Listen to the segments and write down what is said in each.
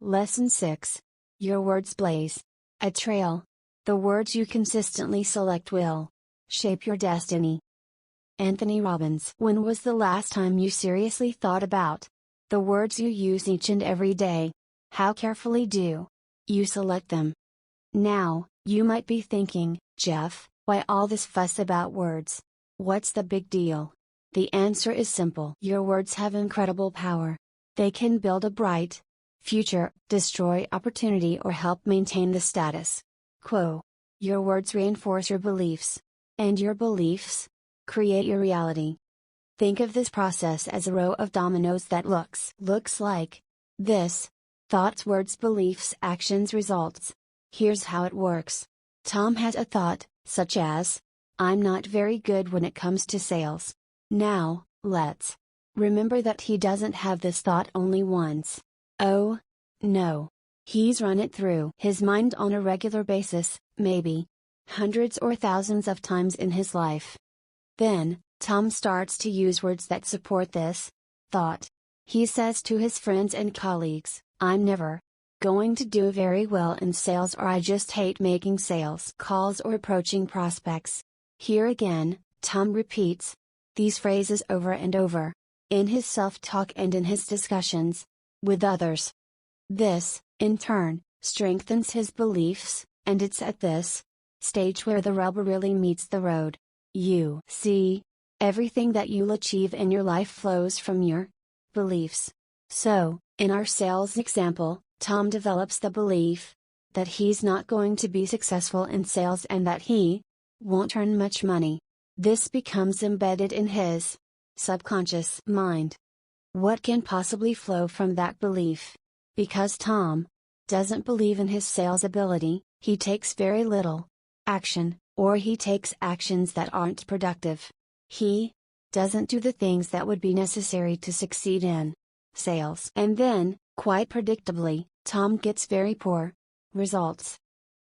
Lesson 6. Your words blaze a trail. The words you consistently select will shape your destiny. Anthony Robbins. When was the last time you seriously thought about the words you use each and every day? How carefully do you select them? Now, you might be thinking, Jeff, why all this fuss about words? What's the big deal? The answer is simple. Your words have incredible power. They can build a bright future, destroy opportunity, or help maintain the status quo. Your words reinforce your beliefs, and your beliefs create your reality. Think of this process as a row of dominoes that looks like this: thoughts, words, beliefs, actions, results. Here's how it works. Tom has a thought, such as, I'm not very good when it comes to sales. Now, let's remember that he doesn't have this thought only once. Oh, no. He's run it through his mind on a regular basis, maybe hundreds or thousands of times in his life. Then, Tom starts to use words that support this thought. He says to his friends and colleagues, I'm never going to do very well in sales, or I just hate making sales calls or approaching prospects. Here again, Tom repeats these phrases over and over, in his self-talk and in his discussions with others. This, in turn, strengthens his beliefs, and it's at this stage where the rubber really meets the road. You see, everything that you'll achieve in your life flows from your beliefs. So, in our sales example, Tom develops the belief that he's not going to be successful in sales and that he won't earn much money. This becomes embedded in his subconscious mind. What can possibly flow from that belief? Because Tom doesn't believe in his sales ability, he takes very little action, or he takes actions that aren't productive. He doesn't do the things that would be necessary to succeed in sales. And then, quite predictably, Tom gets very poor results.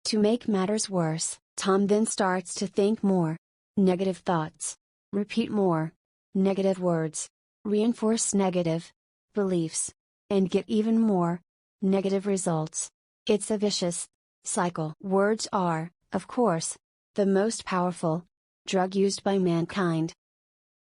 To make matters worse, Tom then starts to think more negative thoughts, repeat more negative words, reinforce negative beliefs, and get even more negative results. It's a vicious cycle. Words are, of course, the most powerful drug used by mankind.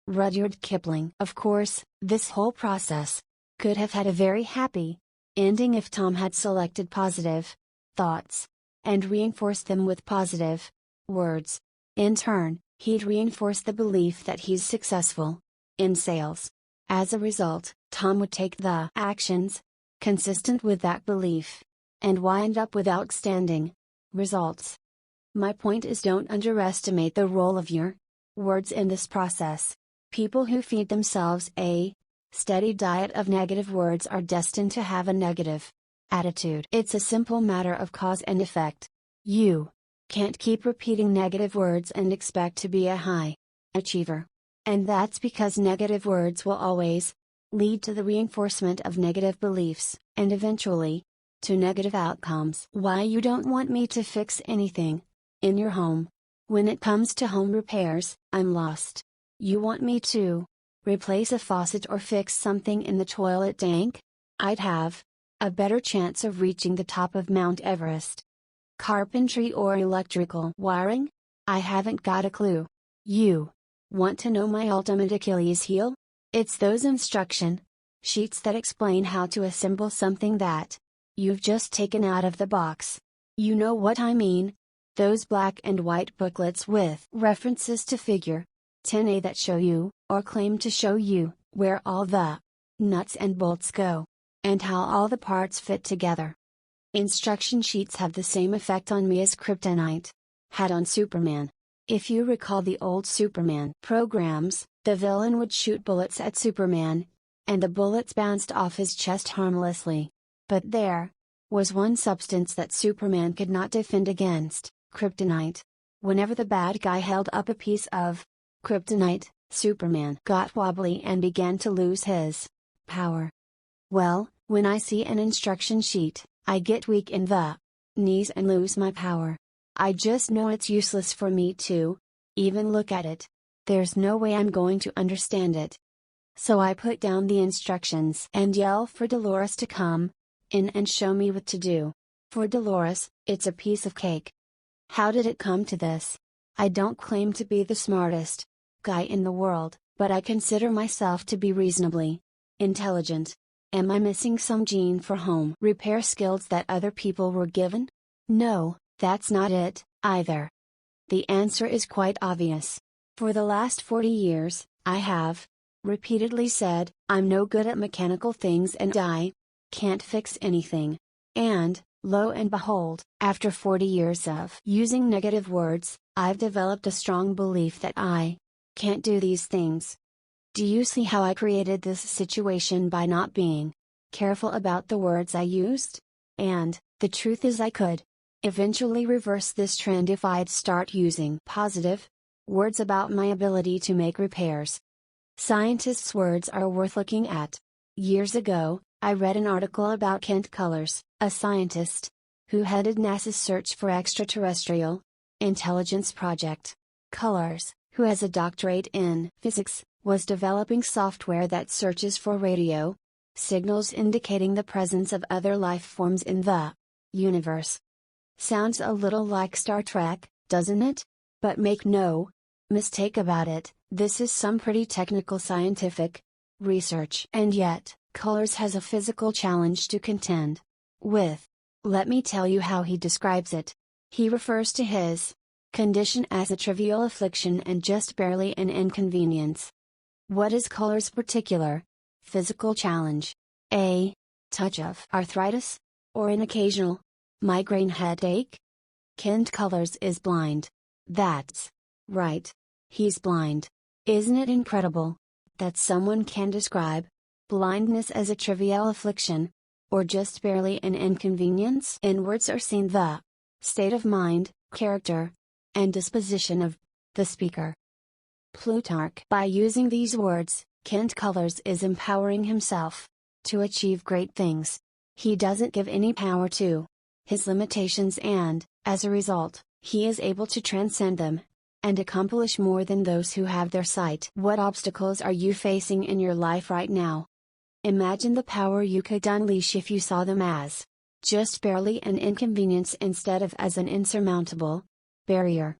Rudyard Kipling. Of course, this whole process could have had a very happy ending if Tom had selected positive thoughts and reinforced them with positive words. In turn, he'd reinforce the belief that he's successful in sales. As a result, Tom would take the actions consistent with that belief and wind up with outstanding results. My point is, don't underestimate the role of your words in this process. People who feed themselves a steady diet of negative words are destined to have a negative attitude. It's a simple matter of cause and effect. You can't keep repeating negative words and expect to be a high achiever. And that's because negative words will always lead to the reinforcement of negative beliefs, and eventually, to negative outcomes. Why you don't want me to fix anything in your home? When it comes to home repairs, I'm lost. You want me to replace a faucet or fix something in the toilet tank? I'd have a better chance of reaching the top of Mount Everest. Carpentry or electrical wiring? I haven't got a clue. You want to know my ultimate Achilles heel? It's those instruction sheets that explain how to assemble something that you've just taken out of the box. You know what I mean? Those black and white booklets with references to figure 10A that show you, or claim to show you, where all the nuts and bolts go, and how all the parts fit together. Instruction sheets have the same effect on me as kryptonite had on Superman. If you recall the old Superman programs, the villain would shoot bullets at Superman, and the bullets bounced off his chest harmlessly. But there was one substance that Superman could not defend against: kryptonite. Whenever the bad guy held up a piece of kryptonite, Superman got wobbly and began to lose his power. Well, when I see an instruction sheet, I get weak in the knees and lose my power. I just know it's useless for me to even look at it. There's no way I'm going to understand it. So I put down the instructions and yell for Dolores to come in and show me what to do. For Dolores, it's a piece of cake. How did it come to this? I don't claim to be the smartest guy in the world, but I consider myself to be reasonably intelligent. Am I missing some gene for home repair skills that other people were given? No, that's not it, either. The answer is quite obvious. For the last 40 years, I have repeatedly said, I'm no good at mechanical things and I can't fix anything. And, lo and behold, after 40 years of using negative words, I've developed a strong belief that I can't do these things. Do you see how I created this situation by not being careful about the words I used? And, the truth is I could eventually reverse this trend if I'd start using positive words about my ability to make repairs. Scientists' words are worth looking at. Years ago, I read an article about Kent Cullers, a scientist who headed NASA's search for extraterrestrial intelligence project. Cullers, who has a doctorate in physics, was developing software that searches for radio signals indicating the presence of other life forms in the universe. Sounds a little like Star Trek, doesn't it? But make no mistake about it, this is some pretty technical scientific research. And yet, Cullers has a physical challenge to contend with. Let me tell you how he describes it. He refers to his condition as a trivial affliction and just barely an inconvenience. What is Cullers' particular physical challenge? A touch of arthritis? Or an occasional migraine headache? Kent Cullers is blind. That's right. He's blind. Isn't it incredible that someone can describe blindness as a trivial affliction, or just barely an inconvenience? In words are seen the state of mind, character, and disposition of the speaker. Plutarch. By using these words, Kent Cullers is empowering himself to achieve great things. He doesn't give any power to his limitations and, as a result, he is able to transcend them and accomplish more than those who have their sight. What obstacles are you facing in your life right now? Imagine the power you could unleash if you saw them as just barely an inconvenience instead of as an insurmountable barrier.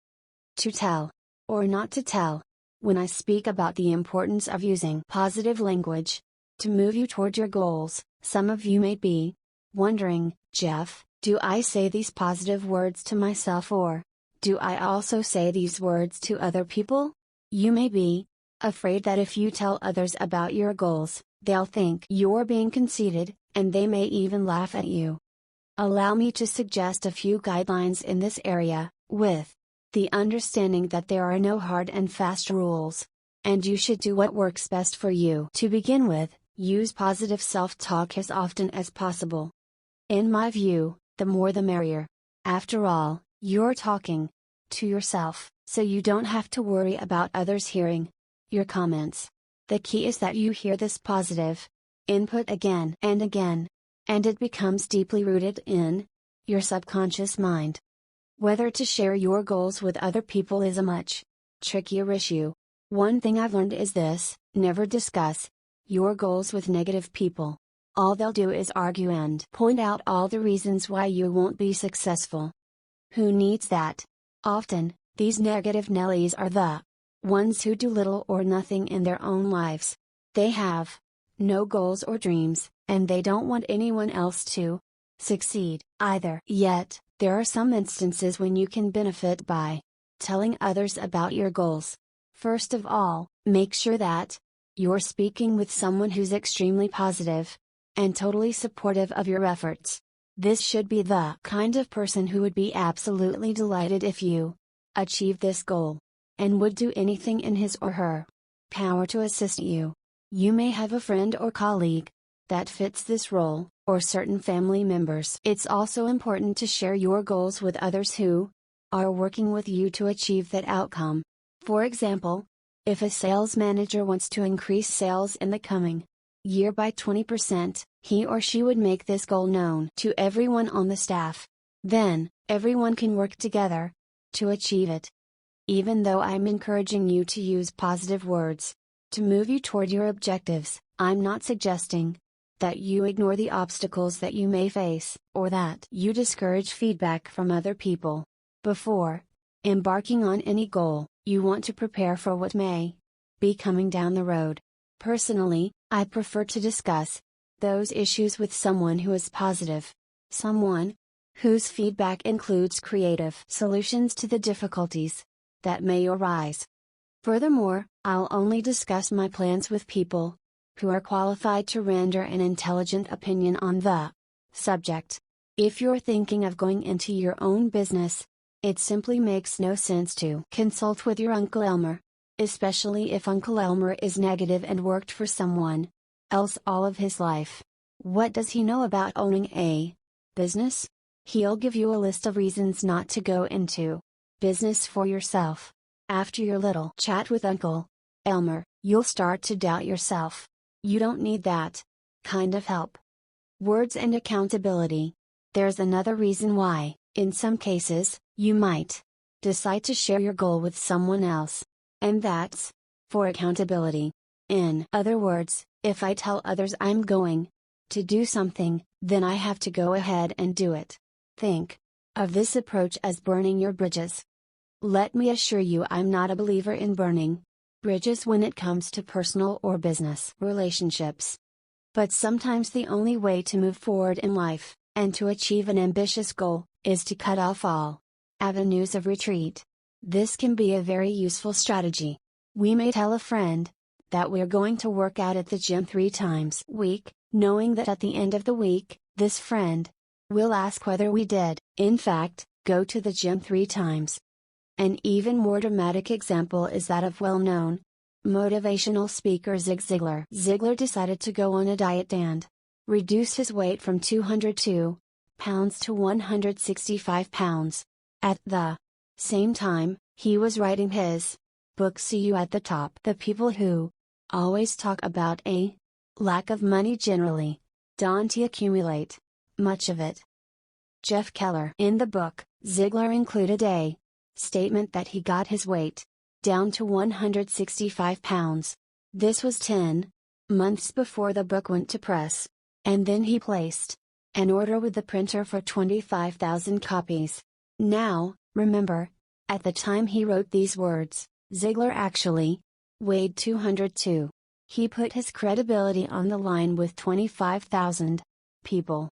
To tell, or not to tell. When I speak about the importance of using positive language to move you toward your goals, some of you may be wondering, Jeff, do I say these positive words to myself or do I also say these words to other people? You may be afraid that if you tell others about your goals, they'll think you're being conceited, and they may even laugh at you. Allow me to suggest a few guidelines in this area, with the understanding that there are no hard and fast rules, and you should do what works best for you. To begin with, use positive self-talk as often as possible. In my view, the more the merrier. After all, you're talking to yourself, so you don't have to worry about others hearing your comments. The key is that you hear this positive input again and again, and it becomes deeply rooted in your subconscious mind. Whether to share your goals with other people is a much trickier issue. One thing I've learned is this: never discuss your goals with negative people. All they'll do is argue and point out all the reasons why you won't be successful. Who needs that? Often, these negative Nellies are the ones who do little or nothing in their own lives. They have no goals or dreams, and they don't want anyone else to succeed either. Yet, there are some instances when you can benefit by telling others about your goals. First of all, make sure that you're speaking with someone who's extremely positive and totally supportive of your efforts. This should be the kind of person who would be absolutely delighted if you achieve this goal, and would do anything in his or her power to assist you. You may have a friend or colleague that fits this role, or certain family members. It's also important to share your goals with others who are working with you to achieve that outcome. For example, if a sales manager wants to increase sales in the coming year by 20%, he or she would make this goal known to everyone on the staff. Then, everyone can work together to achieve it. Even though I'm encouraging you to use positive words to move you toward your objectives, I'm not suggesting that you ignore the obstacles that you may face, or that you discourage feedback from other people. Before embarking on any goal, you want to prepare for what may be coming down the road. Personally, I prefer to discuss those issues with someone who is positive. Someone whose feedback includes creative solutions to the difficulties that may arise. Furthermore, I'll only discuss my plans with people who are qualified to render an intelligent opinion on the subject. If you're thinking of going into your own business, it simply makes no sense to consult with your Uncle Elmer, especially if Uncle Elmer is negative and worked for someone else all of his life. What does he know about owning a business? He'll give you a list of reasons not to go into business for yourself. After your little chat with Uncle Elmer, you'll start to doubt yourself. You don't need that kind of help. Words and accountability. There's another reason why, in some cases, you might decide to share your goal with someone else. And that's for accountability. In other words, if I tell others I'm going to do something, then I have to go ahead and do it. Think of this approach as burning your bridges. Let me assure you, I'm not a believer in burning bridges when it comes to personal or business relationships. But sometimes the only way to move forward in life, and to achieve an ambitious goal, is to cut off all avenues of retreat. This can be a very useful strategy. We may tell a friend that we're going to work out at the gym 3 times a week, knowing that at the end of the week, this friend will ask whether we did, in fact, go to the gym 3 times. An even more dramatic example is that of well-known motivational speaker Zig Ziglar. Ziglar decided to go on a diet and reduce his weight from 202 pounds to 165 pounds. At the same time, he was writing his book See You at the Top. The people who always talk about a lack of money generally don't accumulate much of it. Jeff Keller. In the book, Ziglar included a statement that he got his weight down to 165 pounds. This was 10 months before the book went to press, and then he placed an order with the printer for 25,000 copies. Now, remember, at the time he wrote these words, Ziglar actually weighed 202. He put his credibility on the line with 25,000 people.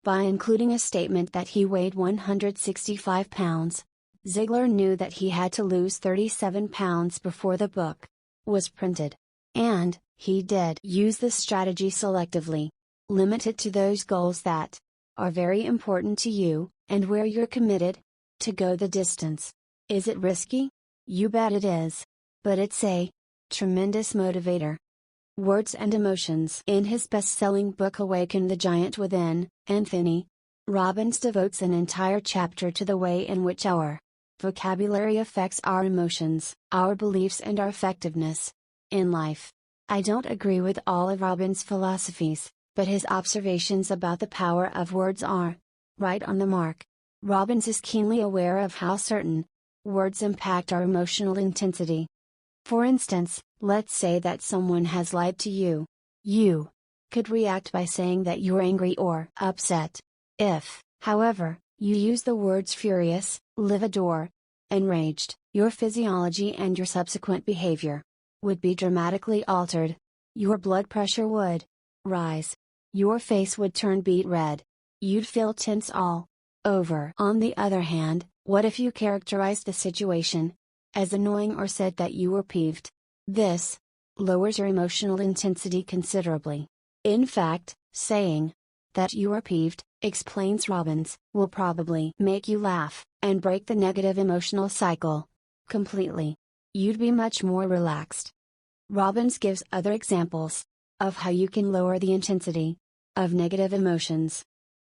By including a statement that he weighed 165 pounds, Ziglar knew that he had to lose 37 pounds before the book was printed. And he did use this strategy selectively. Limit it to those goals that are very important to you, and where you're committed to go the distance. Is it risky? You bet it is. But it's a tremendous motivator. Words and emotions. In his best-selling book Awaken the Giant Within, Anthony Robbins devotes an entire chapter to the way in which our vocabulary affects our emotions, our beliefs, and our effectiveness in life. I don't agree with all of Robbins' philosophies, but his observations about the power of words are right on the mark. Robbins is keenly aware of how certain words impact our emotional intensity. For instance, let's say that someone has lied to you. You could react by saying that you're angry or upset. If, however, you use the words furious, livid, or enraged, your physiology and your subsequent behavior would be dramatically altered. Your blood pressure would rise. Your face would turn beet red. You'd feel tense all over. On the other hand, what if you characterized the situation as annoying or said that you were peeved? This lowers your emotional intensity considerably. In fact, saying that you are peeved, explains Robbins, will probably make you laugh and break the negative emotional cycle completely. You'd be much more relaxed. Robbins gives other examples of how you can lower the intensity of negative emotions.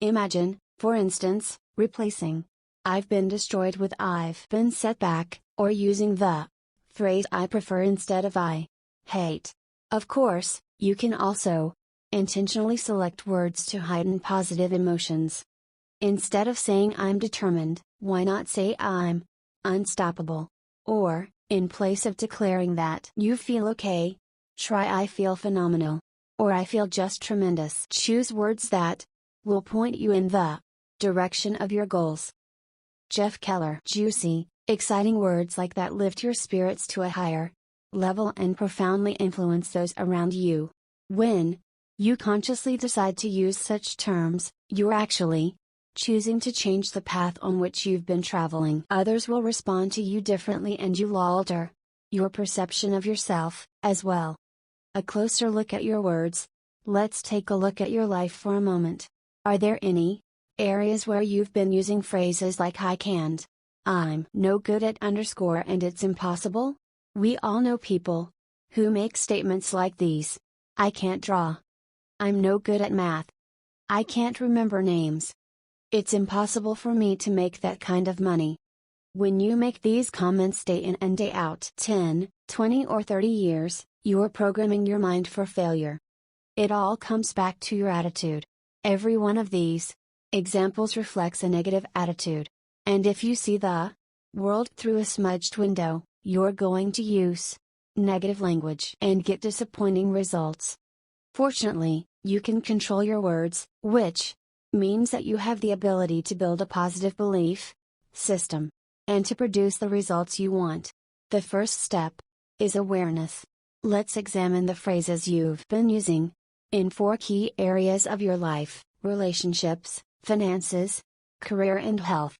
Imagine, for instance, replacing I've been destroyed with I've been set back, or using the phrase I prefer instead of I hate. Of course, you can also intentionally select words to heighten positive emotions. Instead of saying I'm determined, why not say I'm unstoppable? Or, in place of declaring that you feel okay, try I feel phenomenal. or I feel just tremendous. Choose words that will point you in the direction of your goals. Jeff Keller. Juicy, exciting words like that lift your spirits to a higher level and profoundly influence those around you. When you consciously decide to use such terms, you're actually choosing to change the path on which you've been traveling. Others will respond to you differently and you'll alter your perception of yourself, as well. A closer look at your words. Let's take a look at your life for a moment. Are there any areas where you've been using phrases like I can't, I'm no good at _ and it's impossible? We all know people who make statements like these. I can't draw. I'm no good at math. I can't remember names. It's impossible for me to make that kind of money. When you make these comments day in and day out 10, 20 or 30 years, you're programming your mind for failure. It all comes back to your attitude. Every one of these examples reflects a negative attitude. And if you see the world through a smudged window, you're going to use negative language and get disappointing results. Fortunately, you can control your words, which means that you have the ability to build a positive belief system and to produce the results you want. The first step is awareness. Let's examine the phrases you've been using in 4 key areas of your life: relationships, finances, career and health.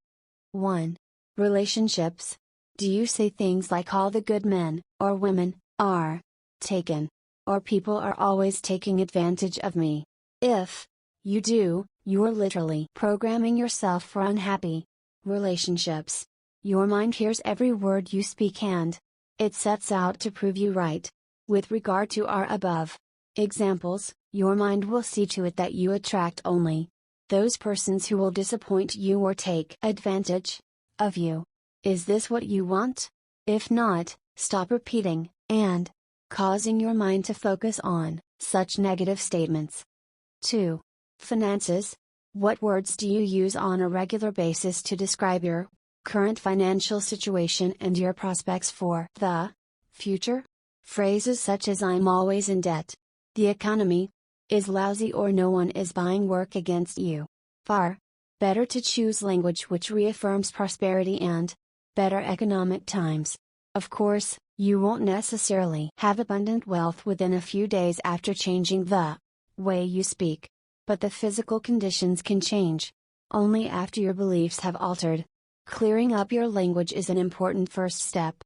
1. Relationships. Do you say things like all the good men or women are taken, or people are always taking advantage of me? If you do, you're literally programming yourself for unhappy relationships. Your mind hears every word you speak and it sets out to prove you right. With regard to our above examples, your mind will see to it that you attract only those persons who will disappoint you or take advantage of you. Is this what you want? If not, stop repeating and causing your mind to focus on such negative statements. 2. Finances. What words do you use on a regular basis to describe your current financial situation and your prospects for the future? Phrases such as I'm always in debt, the economy is lousy, or no one is buying work against you. Far better to choose language which reaffirms prosperity and better economic times. Of course, you won't necessarily have abundant wealth within a few days after changing the way you speak. But the physical conditions can change only after your beliefs have altered. Clearing up your language is an important first step.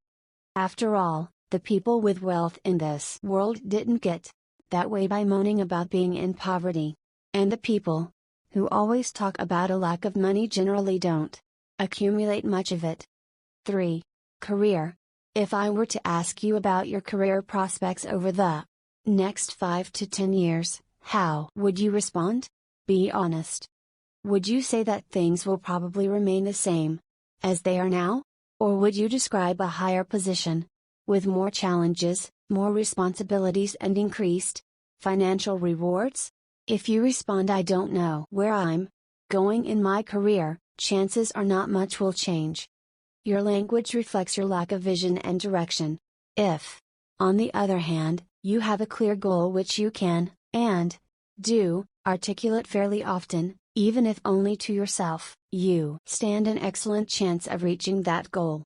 After all, the people with wealth in this world didn't get that way by moaning about being in poverty. And the people who always talk about a lack of money generally don't accumulate much of it. 3. Career. If I were to ask you about your career prospects over the next 5 to 10 years, how would you respond? Be honest. Would you say that things will probably remain the same as they are now? Or would you describe a higher position, with more challenges, more responsibilities and increased financial rewards? If you respond I don't know where I'm going in my career, chances are not much will change. Your language reflects your lack of vision and direction. If, on the other hand, you have a clear goal which you can, and do, articulate fairly often, even if only to yourself, you stand an excellent chance of reaching that goal.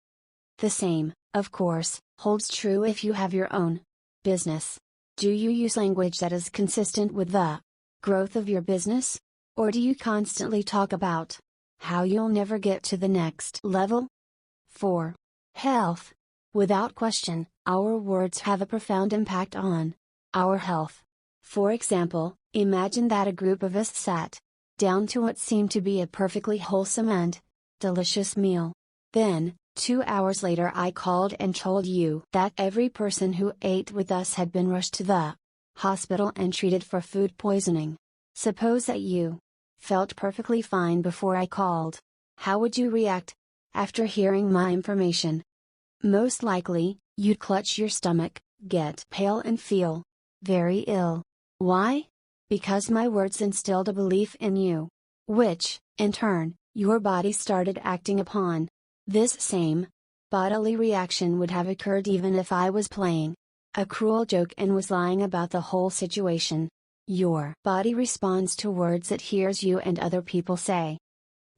The same, of course, holds true if you have your own business. Do you use language that is consistent with the growth of your business? Or do you constantly talk about how you'll never get to the next level? 4. Health. Without question, our words have a profound impact on our health. For example, imagine that a group of us sat down to what seemed to be a perfectly wholesome and delicious meal. Then, 2 hours later I called and told you that every person who ate with us had been rushed to the hospital and treated for food poisoning. Suppose that you felt perfectly fine before I called. How would you react after hearing my information? Most likely, you'd clutch your stomach, get pale and feel very ill. Why? Because my words instilled a belief in you, which, in turn, your body started acting upon. This same bodily reaction would have occurred even if I was playing a cruel joke and was lying about the whole situation. Your body responds to words it hears you and other people say.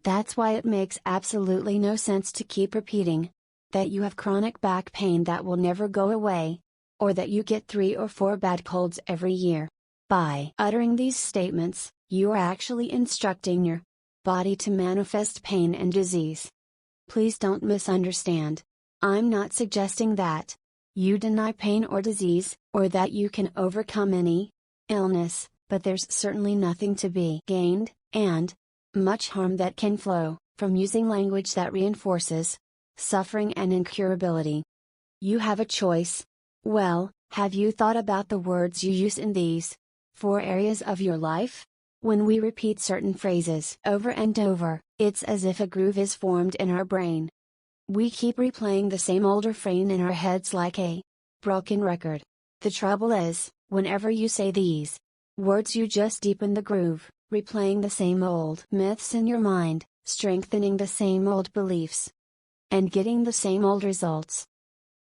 That's why it makes absolutely no sense to keep repeating that you have chronic back pain that will never go away, or that you get 3 or 4 bad colds every year. By uttering these statements, you are actually instructing your body to manifest pain and disease. Please don't misunderstand. I'm not suggesting that you deny pain or disease, or that you can overcome any illness, but there's certainly nothing to be gained, and much harm that can flow from using language that reinforces suffering and incurability. You have a choice. Well, have you thought about the words you use in these 4 areas of your life? When we repeat certain phrases over and over, it's as if a groove is formed in our brain. We keep replaying the same old refrain in our heads like a broken record. The trouble is, whenever you say these words, you just deepen the groove, replaying the same old myths in your mind, strengthening the same old beliefs, and getting the same old results.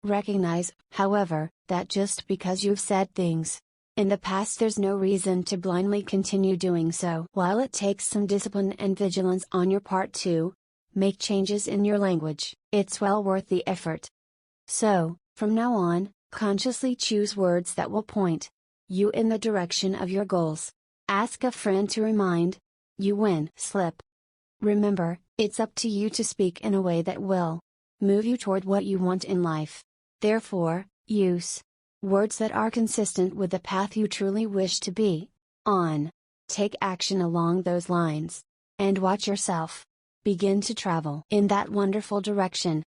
Recognize, however, that just because you've said things in the past, there's no reason to blindly continue doing so. While it takes some discipline and vigilance on your part to make changes in your language, it's well worth the effort. So, from now on, consciously choose words that will point you in the direction of your goals. Ask a friend to remind you when slip. Remember, it's up to you to speak in a way that will move you toward what you want in life. Therefore, use words that are consistent with the path you truly wish to be on. Take action along those lines, and watch yourself begin to travel in that wonderful direction.